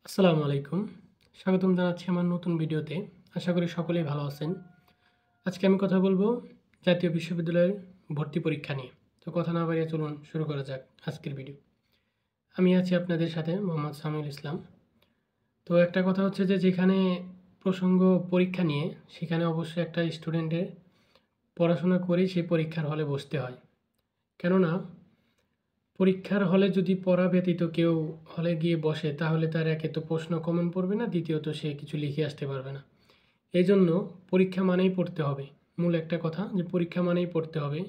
আসসালামু আলাইকুম। স্বাগতম জানাচ্ছি আমার নতুন ভিডিওতে। আশা করি সকলেই ভালো আছেন। আজকে আমি কথা বলব জাতীয় বিশ্ববিদ্যালয়ের ভর্তি পরীক্ষা নিয়ে। তো কথা না বাড়িয়ে চলুন শুরু করা যাক আজকের ভিডিও। আমি আছি আপনাদের সাথে মোহাম্মদ সামিউল ইসলাম। তো একটা কথা হচ্ছে যে যেখানে প্রসঙ্গ পরীক্ষা নিয়ে সেখানে অবশ্যই একটা স্টুডেন্টের পড়াশোনা করেই সেই পরীক্ষার হলে বসতে হয়। কেননা পরীক্ষার হলে যদি পড়া ব্যতীত কেউ হলে গিয়ে বসে তাহলে তার একে তো প্রশ্ন কমন পড়বে না, দ্বিতীয়ত সে কিছু লিখে আসতে পারবে না। এজন্য পরীক্ষা মানেই পড়তে হবে। মূল একটা কথা যে পরীক্ষা মানেই পড়তে হবে।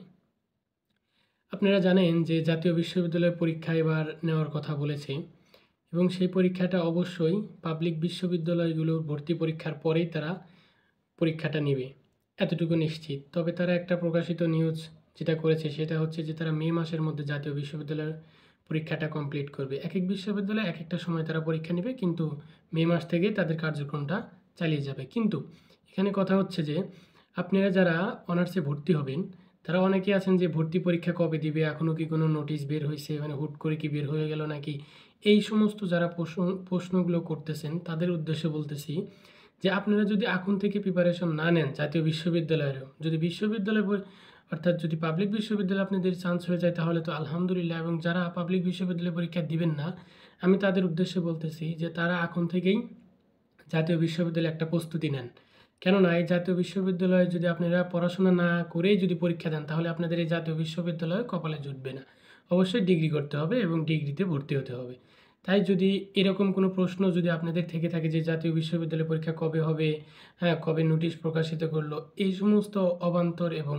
আপনারা জানেন যে জাতীয় বিশ্ববিদ্যালয়ের পরীক্ষা এবার নেওয়ার কথা বলেছে এবং সেই পরীক্ষাটা অবশ্যই পাবলিক বিশ্ববিদ্যালয়গুলোর ভর্তি পরীক্ষার পরেই তারা পরীক্ষাটা নেবে, এতটুকু নিশ্চিত। তবে তারা একটা প্রকাশিত নিউজ যেটা করেছে সেটা হচ্ছে যে তারা মে মাসের মধ্যে জাতীয় বিশ্ববিদ্যালয়ের পরীক্ষাটা কমপ্লিট করবে। এক এক বিশ্ববিদ্যালয়ে এক একটা সময় তারা পরীক্ষা নেবে, কিন্তু মে মাস থেকে তাদের কার্যক্রমটা চালিয়ে যাবে। কিন্তু এখানে কথা হচ্ছে যে আপনারা যারা অনার্সে ভর্তি হবেন তারা অনেকে আছেন যে ভর্তি পরীক্ষা কবে দিবে, এখনও কি কোনো নোটিশ বের হয়েছে, মানে হুট করে কি বের হয়ে গেল নাকি, এই সমস্ত যারা প্রশ্নগুলো করতেছেন তাদের উদ্দেশ্যে বলতেছি যে আপনারা যদি এখন থেকে প্রিপারেশন না নেন জাতীয় বিশ্ববিদ্যালয়েরও, যদি অর্থাৎ যদি পাবলিক বিশ্ববিদ্যালয়ে আপনাদের চান্স হয়ে যায় তাহলে তো আলহামদুলিল্লাহ। এবং যারা পাবলিক বিশ্ববিদ্যালয়ে পরীক্ষা দিবেন না, আমি তাদের উদ্দেশ্যে বলতেছি যে তারা এখন থেকেই জাতীয় বিশ্ববিদ্যালয়ে একটা প্রস্তুতি নেন। কেননা এই জাতীয় বিশ্ববিদ্যালয়ে যদি আপনারা পড়াশোনা না করেই যদি পরীক্ষা দেন তাহলে আপনাদের এই জাতীয় বিশ্ববিদ্যালয়ে কপালে জুটবে না। অবশ্যই ডিগ্রি করতে হবে এবং ডিগ্রিতে ভর্তি হতে হবে। তাই যদি এরকম কোনো প্রশ্ন যদি আপনাদের থেকে থাকে যে জাতীয় বিশ্ববিদ্যালয় পরীক্ষা কবে হবে, হ্যাঁ কবে নোটিশ প্রকাশিত করলো, এই সমস্ত অবান্তর এবং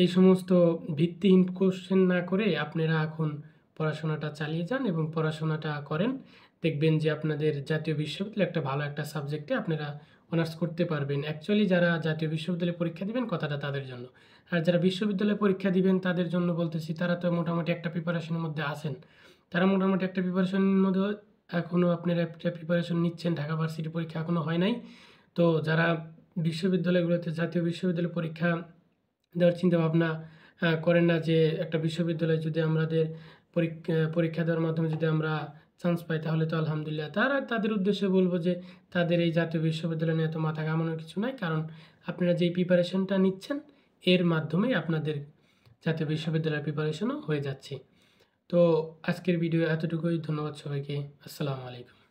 এই সমস্ত ভিত্তিহীন কোশ্চেন না করে আপনারা এখন পড়াশোনাটা চালিয়ে যান এবং পড়াশোনাটা করেন। দেখবেন যে আপনাদের জাতীয় বিশ্ববিদ্যালয়ে একটা ভালো একটা সাবজেক্টে আপনারা অনার্স করতে পারবেন। অ্যাকচুয়ালি যারা জাতীয় বিশ্ববিদ্যালয়ে পরীক্ষা দিবেন কথাটা তাদের জন্য। আর যারা বিশ্ববিদ্যালয়ে পরীক্ষা দিবেন তাদের জন্য বলতেছি তারা তো মোটামুটি একটা প্রিপারেশনের মধ্যে আছেন। তারা মোটামুটি একটা প্রিপারেশনের মধ্যে এখনও আপনারা একটা প্রিপারেশন নিচ্ছেন, ঢাকা ভার্সিটি পরীক্ষা এখনও হয় নাই। তো যারা বিশ্ববিদ্যালয়গুলোতে জাতীয় বিশ্ববিদ্যালয় পরীক্ষা দেওয়ার চিন্তাভাবনা করেন না, যে একটা বিশ্ববিদ্যালয়ে যদি আমাদের পরীক্ষা দেওয়ার মাধ্যমে যদি আমরা চান্স পাই তাহলে তো আলহামদুলিল্লাহ। তাদের উদ্দেশ্যে বলবো যে তাদের এই জাতীয় বিশ্ববিদ্যালয় নিয়ে এত মাথা ঘামানোর কিছু নাই, কারণ আপনারা যেই প্রিপারেশনটা নিচ্ছেন এর মাধ্যমেই আপনাদের জাতীয় বিশ্ববিদ্যালয়ের প্রিপারেশনও হয়ে যাচ্ছে। তো আজকের ভিডিও এতটুকুই। ধন্যবাদ সবাইকে। আসসালামু আলাইকুম।